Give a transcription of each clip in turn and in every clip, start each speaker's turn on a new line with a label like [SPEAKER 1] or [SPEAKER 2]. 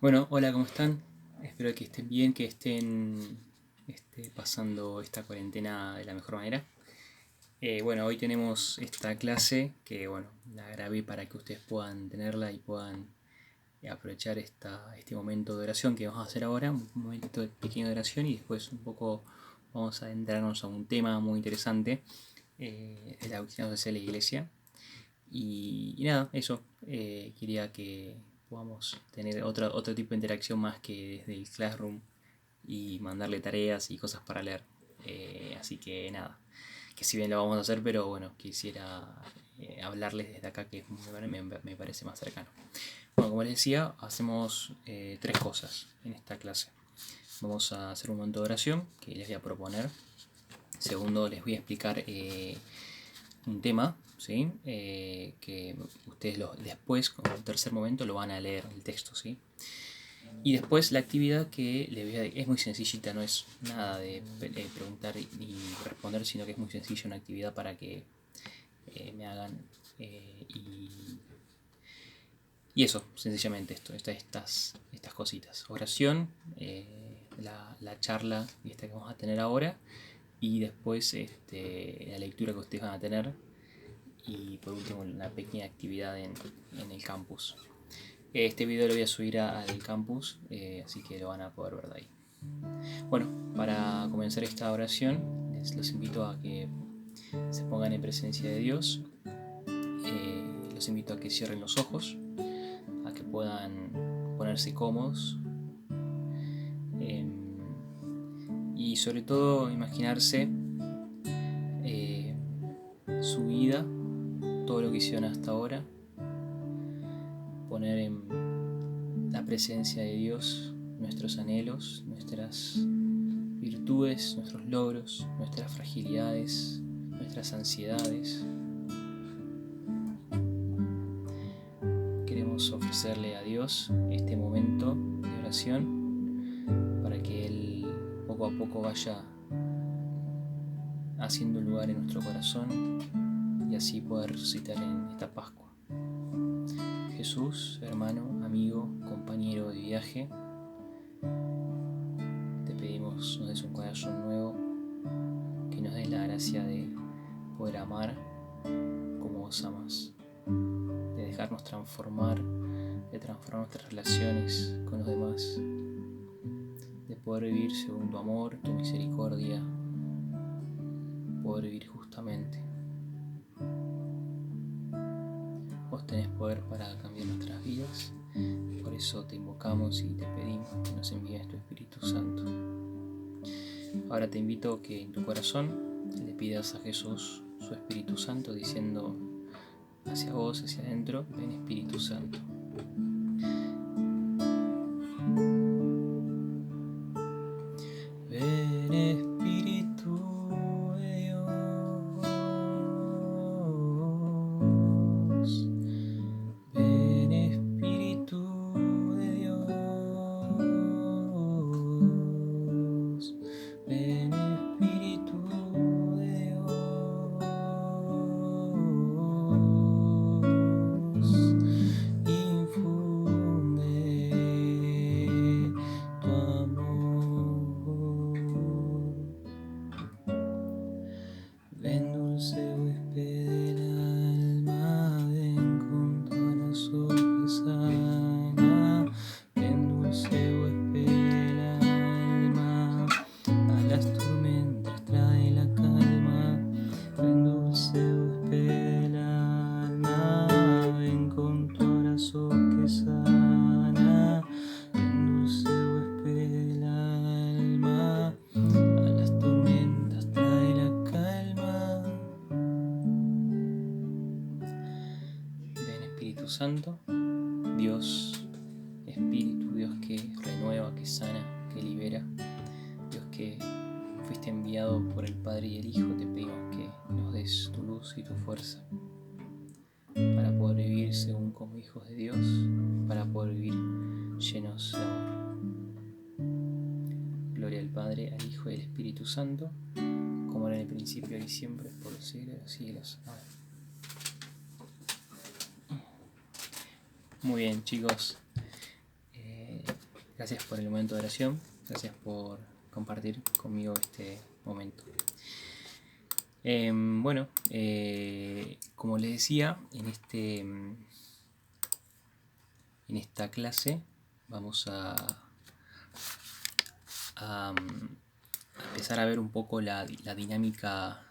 [SPEAKER 1] Bueno, hola, ¿cómo están? Espero que estén bien, que estén pasando esta cuarentena de la mejor manera. Bueno, hoy tenemos esta clase que, bueno, la grabé para que ustedes puedan tenerla y puedan aprovechar este momento de oración que vamos a hacer ahora, un momento pequeño de oración y después un poco vamos a adentrarnos a un tema muy interesante, de la doctrina social de la iglesia. Y nada, eso. Quería que podamos tener otro tipo de interacción más que desde el Classroom y mandarle tareas y cosas para leer. Así que nada, que si bien lo vamos a hacer, pero bueno, quisiera hablarles desde acá que me parece más cercano. Bueno, como les decía, hacemos tres cosas en esta clase. Vamos a hacer un momento de oración que les voy a proponer. Segundo, les voy a explicar un tema, ¿sí? Que ustedes después, como tercer momento, lo van a leer el texto, ¿sí? Y después la actividad que es muy sencillita, no es nada de preguntar y responder, sino que es muy sencilla, una actividad para que me hagan y eso, sencillamente estas cositas. Oración, la charla esta que vamos a tener ahora y después la lectura que ustedes van a tener y por último una pequeña actividad en el campus. Este video lo voy a subir al campus, así que lo van a poder ver de ahí. Bueno, para comenzar esta oración, los invito a que se pongan en presencia de Dios. Los invito a que cierren los ojos, a que puedan ponerse cómodos y sobre todo imaginarse su vida, todo lo que hicieron hasta ahora, poner en la presencia de Dios nuestros anhelos, nuestras virtudes, nuestros logros, nuestras fragilidades, nuestras ansiedades. Queremos ofrecerle a Dios este momento de oración para que Él poco a poco vaya haciendo un lugar en nuestro corazón y así poder resucitar en esta Pascua. Jesús, hermano, amigo, compañero de viaje, te pedimos nos des un corazón nuevo, que nos des la gracia de poder amar como vos amas, de dejarnos transformar, de transformar nuestras relaciones con los demás, de poder vivir según tu amor, tu misericordia, poder vivir justamente. Vos tenés poder para cambiar nuestras vidas, por eso te invocamos y te pedimos que nos envíes tu Espíritu Santo. Ahora te invito a que en tu corazón le pidas a Jesús su Espíritu Santo diciendo hacia vos, hacia adentro, ven Espíritu Santo. Ven Espíritu de Dios, ven Espíritu de Dios, ven Espíritu de Dios, infunde tu amor. Ven dulce huésped del alma, ven con tu abrazo que sana. Ven dulce huésped del alma, a las tormentas trae la calma. Ven dulce huésped del alma, ven con tu abrazo que sana. Ven dulce huésped del alma, a las tormentas trae la calma. Ven Espíritu Santo, Dios Espíritu, Dios que renueva, que sana, que libera, Dios que fuiste enviado por el Padre y el Hijo, te pedimos que nos des tu luz y tu fuerza para poder vivir según como hijos de Dios, para poder vivir llenos de amor. Gloria al Padre, al Hijo y al Espíritu Santo, como era en el principio y siempre, por los siglos de los siglos. Amén. Muy bien, chicos. Gracias por el momento de oración, gracias por compartir conmigo este momento. Bueno, como les decía, en esta clase vamos a empezar a ver un poco la dinámica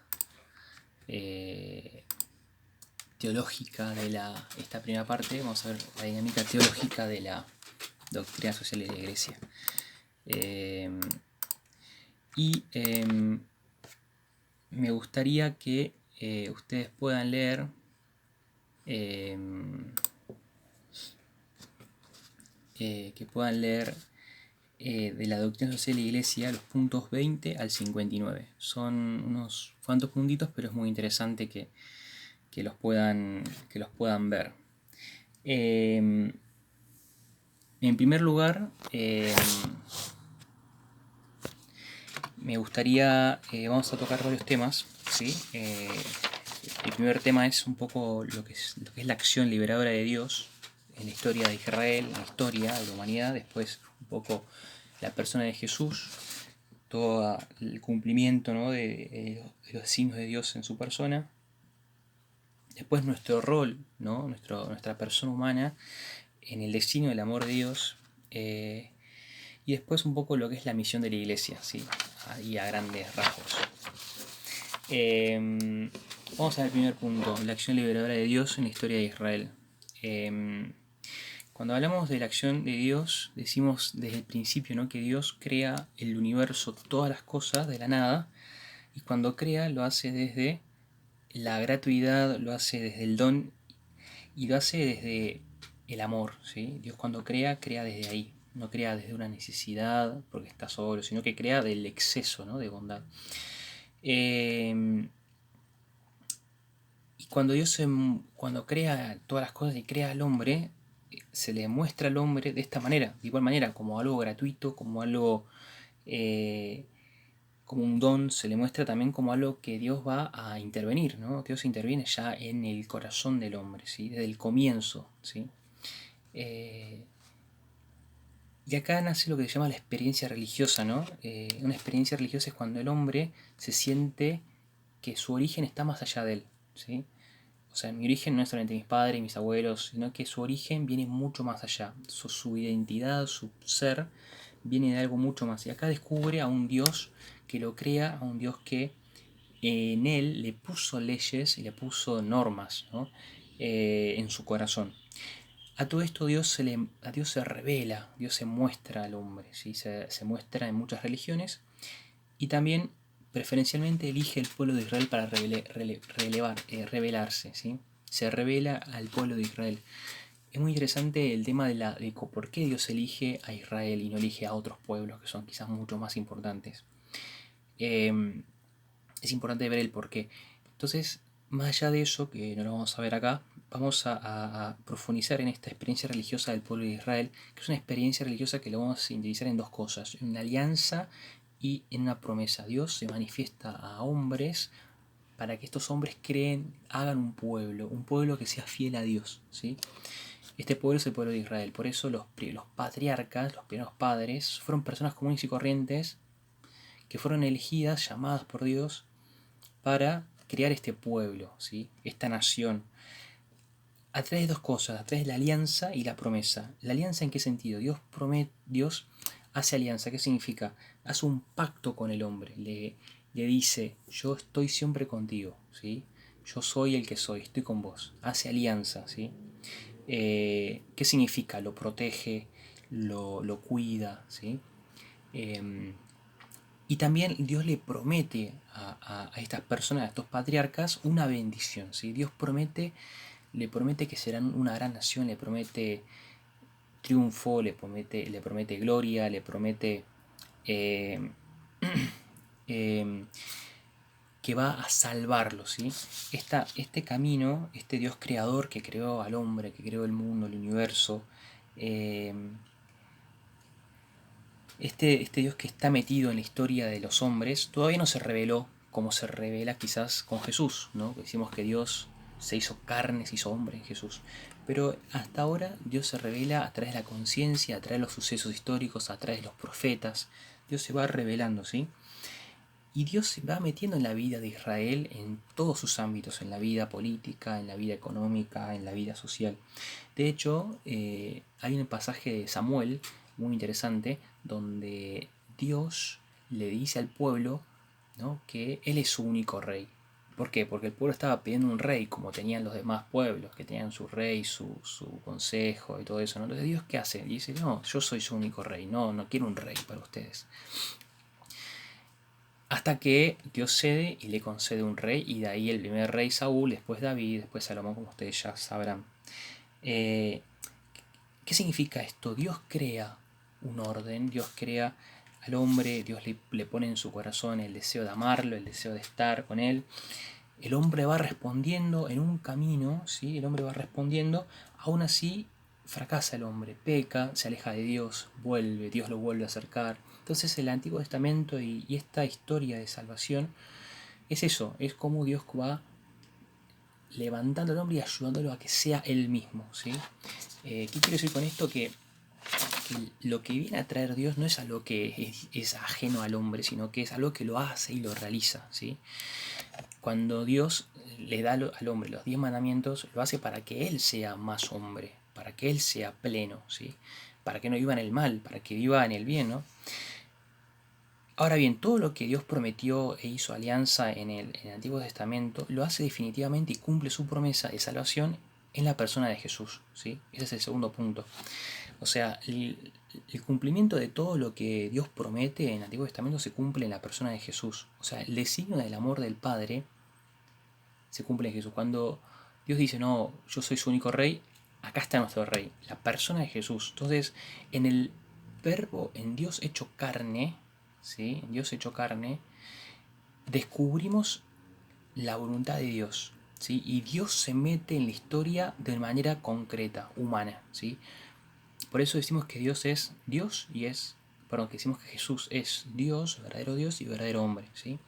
[SPEAKER 1] teológica de esta primera parte. Vamos a ver la dinámica teológica de la doctrina social de la Iglesia. Me gustaría que ustedes puedan leer de la doctrina social de la Iglesia los puntos 20 al 59. Son unos cuantos puntitos, pero es muy interesante que los puedan ver. En primer lugar, me gustaría, vamos a tocar varios temas, ¿sí? El primer tema es un poco lo que es la acción liberadora de Dios en la historia de Israel, en la historia de la humanidad. Después un poco la persona de Jesús, todo el cumplimiento, ¿no?, de los signos de Dios en su persona. Después nuestro rol, ¿no?, nuestra persona humana en el destino del amor de Dios. Y después un poco lo que es la misión de la Iglesia, ¿sí?, ahí a grandes rasgos. Vamos a ver el primer punto, la acción liberadora de Dios en la historia de Israel. Cuando hablamos de la acción de Dios, decimos desde el principio, ¿no?, que Dios crea el universo, todas las cosas de la nada, y cuando crea lo hace desde la gratuidad, lo hace desde el don y lo hace desde el amor, ¿sí? Dios cuando crea desde ahí, no crea desde una necesidad porque está solo, sino que crea del exceso, ¿no?, de bondad. Y cuando Dios cuando crea todas las cosas y crea al hombre, se le muestra al hombre de esta manera, de igual manera, como algo gratuito, como algo, como un don, se le muestra también como algo que Dios va a intervenir, ¿no? Dios interviene ya en el corazón del hombre, ¿sí?, desde el comienzo, ¿sí? Y acá nace lo que se llama la experiencia religiosa, ¿no? Una experiencia religiosa es cuando el hombre se siente que su origen está más allá de él, ¿sí? O sea, mi origen no es solamente mis padres y mis abuelos, sino que su origen viene mucho más allá. Su identidad, su ser, viene de algo mucho más. Y acá descubre a un Dios que lo crea, a un Dios que en él le puso leyes y le puso normas, ¿no?, en su corazón. A todo esto a Dios se revela, Dios se muestra al hombre, ¿sí? Se muestra en muchas religiones y también preferencialmente elige el pueblo de Israel para revelarse, ¿sí? Se revela al pueblo de Israel. Es muy interesante el tema de por qué Dios elige a Israel y no elige a otros pueblos que son quizás mucho más importantes. Es importante ver el por qué. Entonces, más allá de eso, que no lo vamos a ver acá, vamos a profundizar en esta experiencia religiosa del pueblo de Israel, que es una experiencia religiosa que lo vamos a sintetizar en dos cosas, en una alianza y en una promesa. Dios se manifiesta a hombres para que estos hombres hagan un pueblo que sea fiel a Dios, ¿sí? Este pueblo es el pueblo de Israel. Por eso los patriarcas, los primeros padres, fueron personas comunes y corrientes que fueron elegidas, llamadas por Dios para crear este pueblo, ¿sí?, esta nación, a través de dos cosas, a través de la alianza y la promesa. ¿La alianza en qué sentido? Dios hace alianza. ¿Qué significa? Hace un pacto con el hombre. Le dice, yo estoy siempre contigo, ¿sí? Yo soy el que soy, estoy con vos. Hace alianza, ¿sí? ¿Qué significa? Lo protege, lo cuida, ¿sí? Y también Dios le promete a estas personas, a estos patriarcas, una bendición, ¿sí? Dios le promete que serán una gran nación, le promete triunfo, le promete gloria, le promete que va a salvarlos, ¿sí? Este camino, este Dios creador que creó al hombre, que creó el mundo, el universo, este Dios que está metido en la historia de los hombres, todavía no se reveló como se revela quizás con Jesús, ¿no? Decimos que Dios se hizo carne, se hizo hombre en Jesús. Pero hasta ahora Dios se revela a través de la conciencia, a través de los sucesos históricos, a través de los profetas. Dios se va revelando, ¿sí? Y Dios se va metiendo en la vida de Israel en todos sus ámbitos, en la vida política, en la vida económica, en la vida social. De hecho, hay un pasaje de Samuel muy interesante donde Dios le dice al pueblo, ¿no?, que Él es su único rey. ¿Por qué? Porque el pueblo estaba pidiendo un rey, como tenían los demás pueblos, que tenían su rey, su consejo y todo eso, ¿no? Entonces, ¿Dios qué hace? Y dice, no, yo soy su único rey, no quiero un rey para ustedes. Hasta que Dios cede y le concede un rey, y de ahí el primer rey Saúl, después David, después Salomón, como ustedes ya sabrán. ¿Qué significa esto? Dios crea un orden, Dios crea al hombre, Dios le pone en su corazón el deseo de amarlo, el deseo de estar con él. El hombre va respondiendo en un camino, ¿sí? El hombre va respondiendo, aún así fracasa el hombre, peca, se aleja de Dios, vuelve, Dios lo vuelve a acercar. Entonces el Antiguo Testamento y esta historia de salvación es eso, es como Dios va levantando al hombre y ayudándolo a que sea él mismo, ¿sí? ¿Qué quiero decir con esto? Que lo que viene a traer Dios no es algo que es ajeno al hombre, sino que es algo que lo hace y lo realiza, ¿sí? Cuando Dios le da al hombre los 10 mandamientos, lo hace para que él sea más hombre, para que él sea pleno, ¿sí? Para que no viva en el mal, para que viva en el bien, ¿no? Ahora bien, todo lo que Dios prometió e hizo alianza en el Antiguo Testamento, lo hace definitivamente y cumple su promesa de salvación en la persona de Jesús, ¿sí? Ese es el segundo punto. O sea, el cumplimiento de todo lo que Dios promete en el Antiguo Testamento se cumple en la persona de Jesús. O sea, el designio del amor del Padre se cumple en Jesús. Cuando Dios dice, no, yo soy su único rey, acá está nuestro rey, la persona de Jesús. Entonces, en el verbo, en Dios hecho carne, ¿sí? En Dios hecho carne, descubrimos la voluntad de Dios, ¿sí? Y Dios se mete en la historia de manera concreta, humana, ¿sí? Por eso decimos que Dios es Dios y que decimos que Jesús es Dios y verdadero hombre, ¿sí?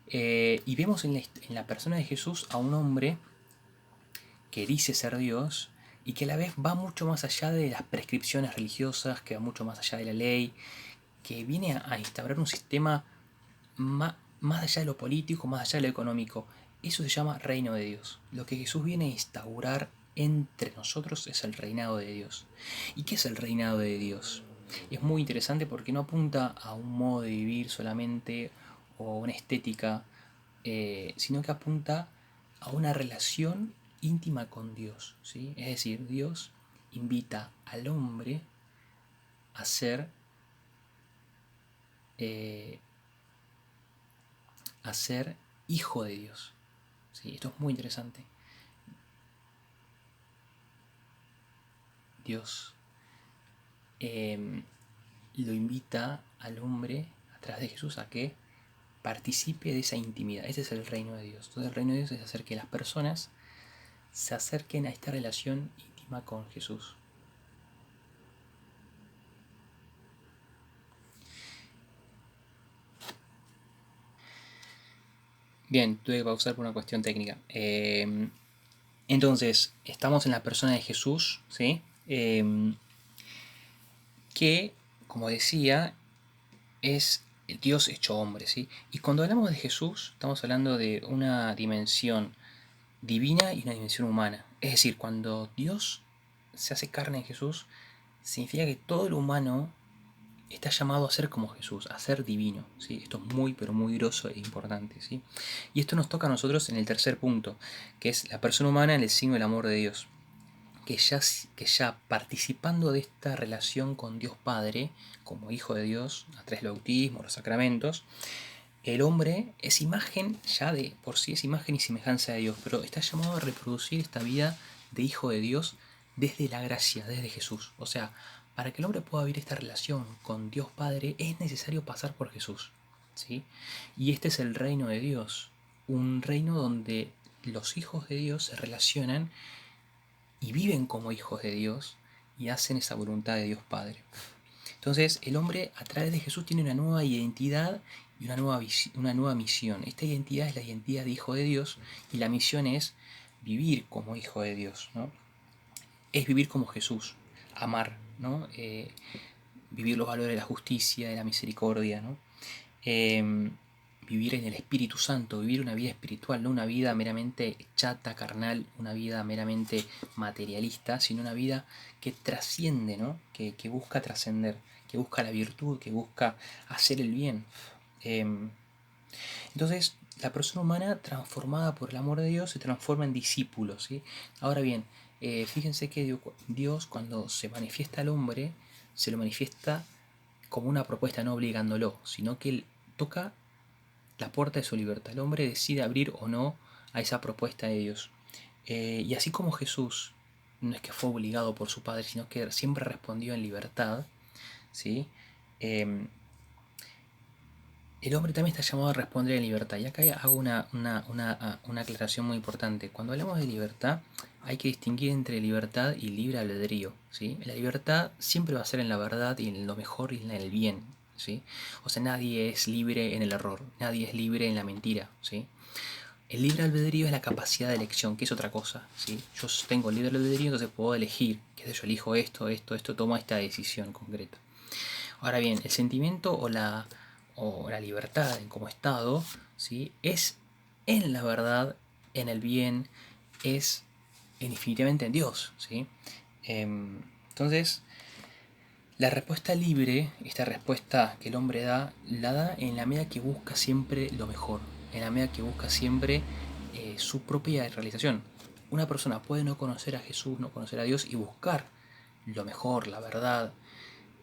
[SPEAKER 1] Y vemos en la persona de Jesús a un hombre que dice ser Dios y que a la vez va mucho más allá de las prescripciones religiosas, que va mucho más allá de la ley, que viene a instaurar un sistema más allá de lo político, más allá de lo económico. Eso se llama reino de Dios. Lo que Jesús viene a instaurar entre nosotros es el reinado de Dios. ¿Y qué es el reinado de Dios? Es muy interesante porque no apunta a un modo de vivir solamente o una estética, sino que apunta a una relación íntima con Dios, ¿sí? Es decir, Dios invita al hombre a ser hijo de Dios, ¿sí? Esto es muy interesante. Dios lo invita al hombre a través de Jesús a que participe de esa intimidad. Ese es el reino de Dios. Entonces el reino de Dios es hacer que las personas se acerquen a esta relación íntima con Jesús. Bien, tuve que pausar por una cuestión técnica. Entonces, estamos en la persona de Jesús, ¿sí? Que, como decía, es el Dios hecho hombre, ¿sí? Y cuando hablamos de Jesús, estamos hablando de una dimensión divina y una dimensión humana. Es decir, cuando Dios se hace carne en Jesús, significa que todo lo humano está llamado a ser como Jesús, a ser divino, ¿sí? Esto es muy, pero muy grosso e importante, ¿sí? Y esto nos toca a nosotros en el tercer punto, que es la persona humana en el signo del amor de Dios. Que ya participando de esta relación con Dios Padre, como hijo de Dios, a través del bautismo, los sacramentos, el hombre es imagen, ya de por sí es imagen y semejanza de Dios, pero está llamado a reproducir esta vida de hijo de Dios desde la gracia, desde Jesús. O sea, para que el hombre pueda vivir esta relación con Dios Padre es necesario pasar por Jesús, ¿sí? Y este es el reino de Dios, un reino donde los hijos de Dios se relacionan y viven como hijos de Dios y hacen esa voluntad de Dios Padre. Entonces el hombre a través de Jesús tiene una nueva identidad y una nueva misión. Esta identidad es la identidad de hijo de Dios y la misión es vivir como hijo de Dios, ¿no? Es vivir como Jesús, amar, ¿no? Vivir los valores de la justicia, de la misericordia, ¿no? Vivir en el Espíritu Santo, vivir una vida espiritual, no una vida meramente chata, carnal, una vida meramente materialista, sino una vida que trasciende, ¿no? Que busca trascender, que busca la virtud, que busca hacer el bien. Entonces, la persona humana transformada por el amor de Dios se transforma en discípulo, ¿sí? Ahora bien, fíjense que Dios cuando se manifiesta al hombre, se lo manifiesta como una propuesta, no obligándolo, sino que él toca la puerta de su libertad. El hombre decide abrir o no a esa propuesta de Dios. Y así como Jesús no es que fue obligado por su padre, sino que siempre respondió en libertad, ¿sí? Eh, el hombre también está llamado a responder en libertad. Y acá hago una aclaración muy importante. Cuando hablamos de libertad, hay que distinguir entre libertad y libre albedrío, ¿sí? La libertad siempre va a ser en la verdad y en lo mejor y en el bien, ¿sí? O sea, nadie es libre en el error, nadie es libre en la mentira, ¿sí? El libre albedrío es la capacidad de elección, que es otra cosa, ¿sí? Yo tengo libre albedrío, entonces puedo elegir, qué sé yo, elijo esto, tomo esta decisión concreta. Ahora bien, el sentimiento o la libertad como estado, ¿sí? Es en la verdad, en el bien, es definitivamente en Dios, ¿sí? Entonces, la respuesta libre, esta respuesta que el hombre da, la da en la medida que busca siempre lo mejor, en la medida que busca siempre su propia realización. Una persona puede no conocer a Jesús, no conocer a Dios y buscar lo mejor, la verdad,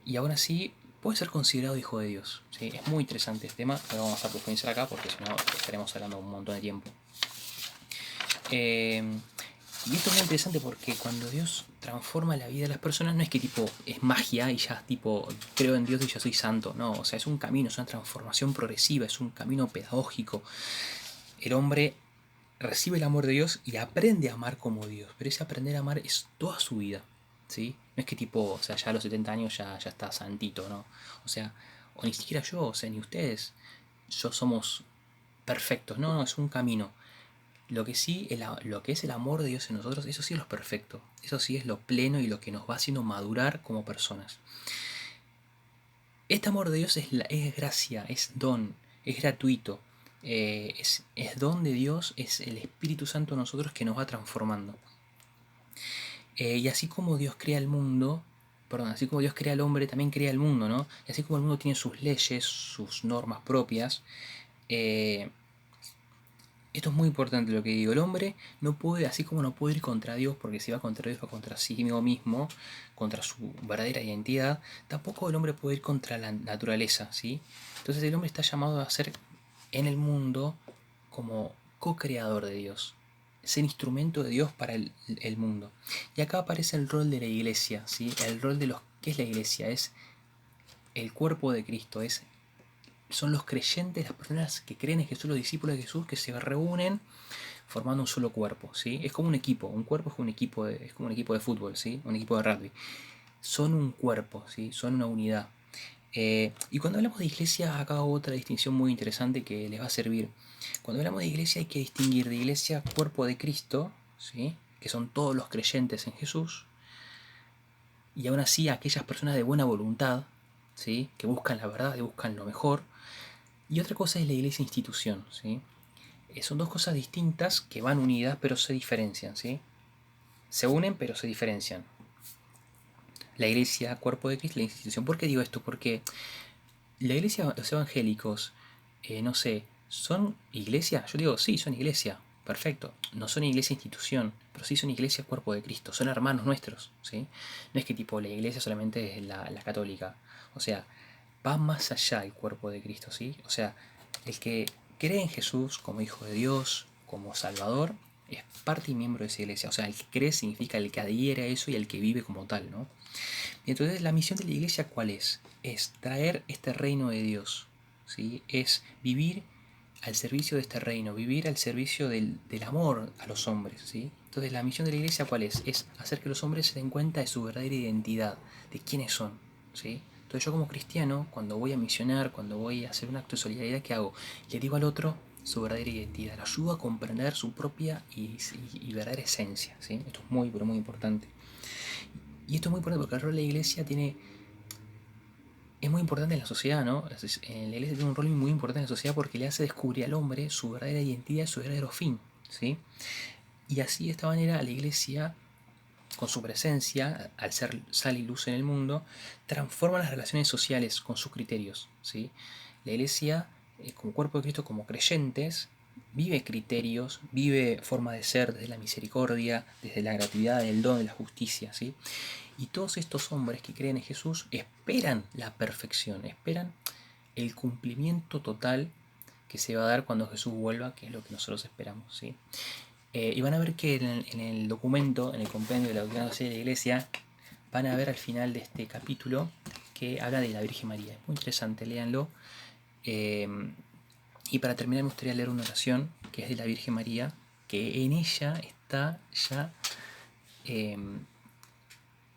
[SPEAKER 1] y aún así puede ser considerado hijo de Dios. ¿Sí? Es muy interesante este tema, lo vamos a profundizar acá porque si no estaremos hablando un montón de tiempo. Y esto es muy interesante porque cuando Dios transforma la vida de las personas no es que tipo es magia y ya tipo creo en Dios y ya soy santo, no, o sea, es un camino, es una transformación progresiva, es un camino pedagógico. El hombre recibe el amor de Dios y aprende a amar como Dios, pero ese aprender a amar es toda su vida, ¿sí? No es que tipo, o sea, ya a los 70 años ya está santito, ¿no? O sea, o ni siquiera yo, o sea, ni ustedes, yo somos perfectos, no, es un camino. Lo que sí, lo que es el amor de Dios en nosotros, eso sí es lo perfecto, eso sí es lo pleno y lo que nos va haciendo madurar como personas. Este amor de Dios es gracia, es don, es gratuito, es don de Dios, es el Espíritu Santo en nosotros que nos va transformando. Y así como Dios crea el mundo, perdón, así como Dios crea al hombre, también crea el mundo, ¿no? Y así como el mundo tiene sus leyes, sus normas propias, eh, esto es muy importante lo que digo. El hombre no puede, así como no puede ir contra Dios, porque si va contra Dios va contra sí mismo, contra su verdadera identidad, tampoco el hombre puede ir contra la naturaleza, ¿sí? Entonces el hombre está llamado a ser en el mundo como co-creador de Dios, ser instrumento de Dios para el mundo. Y acá aparece el rol de la iglesia, ¿sí? El rol de los... ¿Qué es la iglesia? Es el cuerpo de Cristo, son los creyentes, las personas que creen en Jesús, los discípulos de Jesús, que se reúnen formando un solo cuerpo, ¿sí? Es como un equipo, un cuerpo es como un equipo de fútbol, ¿sí? Un equipo de rugby. Son un cuerpo, ¿sí? Son una unidad. Y cuando hablamos de iglesia, acá hago otra distinción muy interesante que les va a servir. Cuando hablamos de iglesia hay que distinguir de iglesia cuerpo de Cristo, ¿sí? Que son todos los creyentes en Jesús, y aún así aquellas personas de buena voluntad, ¿sí? Que buscan la verdad, que buscan lo mejor. Y otra cosa es la iglesia institución, ¿sí? Son dos cosas distintas que van unidas pero se diferencian, ¿sí? Se unen pero se diferencian. La iglesia, cuerpo de Cristo, la institución. ¿Por qué digo esto? Porque la iglesia, los evangélicos, no sé, ¿son iglesia? Yo digo, sí, son iglesia. Perfecto. No son iglesia institución, pero sí son iglesia cuerpo de Cristo. Son hermanos nuestros, ¿sí? No es que tipo la iglesia solamente es la católica. O sea, va más allá el cuerpo de Cristo, ¿sí? O sea, el que cree en Jesús como Hijo de Dios, como Salvador, es parte y miembro de esa iglesia. O sea, el que cree significa el que adhiere a eso y el que vive como tal, ¿no? Y entonces la misión de la iglesia, ¿cuál es? Es traer este reino de Dios, ¿sí? Es vivir al servicio de este reino, vivir al servicio del amor a los hombres, ¿sí? Entonces la misión de la iglesia, ¿cuál es? Es hacer que los hombres se den cuenta de su verdadera identidad, de quiénes son, ¿sí? Entonces yo como cristiano, cuando voy a misionar, cuando voy a hacer un acto de solidaridad, ¿qué hago? Le digo al otro, su verdadera identidad, lo ayuda a comprender su propia y verdadera esencia, ¿sí? Esto es muy, pero muy importante. Y esto es muy importante porque el rol de la iglesia es muy importante en la sociedad, ¿no? La iglesia tiene un rol muy importante en la sociedad porque le hace descubrir al hombre su verdadera identidad y su verdadero fin, ¿sí? Y así, de esta manera, la iglesia, con su presencia, al ser sal y luz en el mundo, transforma las relaciones sociales con sus criterios, ¿sí? La iglesia, como cuerpo de Cristo, como creyentes, vive criterios, vive forma de ser desde la misericordia, desde la gratuidad, el don de la justicia, ¿sí? Y todos estos hombres que creen en Jesús esperan la perfección, esperan el cumplimiento total que se va a dar cuando Jesús vuelva, que es lo que nosotros esperamos, ¿sí? Y van a ver que en el documento, en el compendio de la doctrina social de la Iglesia, van a ver al final de este capítulo que habla de la Virgen María. Es muy interesante, léanlo. Y para terminar me gustaría leer una oración que es de la Virgen María, que en ella está ya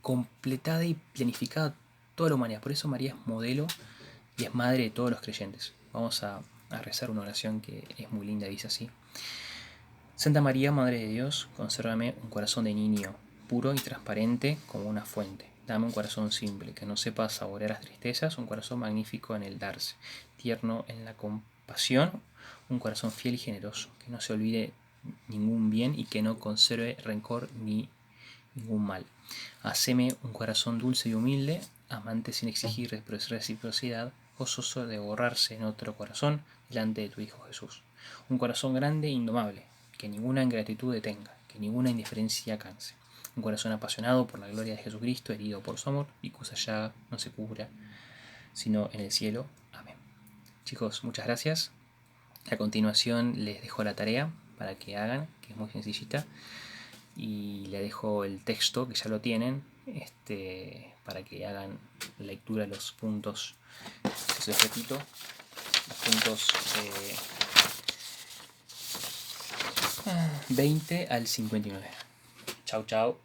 [SPEAKER 1] completada y planificada toda la humanidad. Por eso María es modelo y es madre de todos los creyentes. Vamos a rezar una oración que es muy linda, dice así. Santa María, Madre de Dios, consérvame un corazón de niño, puro y transparente como una fuente. Dame un corazón simple, que no sepa saborear las tristezas, un corazón magnífico en el darse, tierno en la compasión, un corazón fiel y generoso, que no se olvide ningún bien y que no conserve rencor ni ningún mal. Haceme un corazón dulce y humilde, amante sin exigir reciprocidad, gozoso de borrarse en otro corazón delante de tu Hijo Jesús. Un corazón grande e indomable, que ninguna ingratitud detenga, que ninguna indiferencia canse. Un corazón apasionado por la gloria de Jesucristo, herido por su amor y cuya llaga no se cubra, sino en el cielo. Amén. Chicos, muchas gracias. A continuación les dejo la tarea para que hagan, que es muy sencillita. Y le dejo el texto, que ya lo tienen, para que hagan lectura de los puntos, si les repito, los puntos 20 al 59. Chau, chau.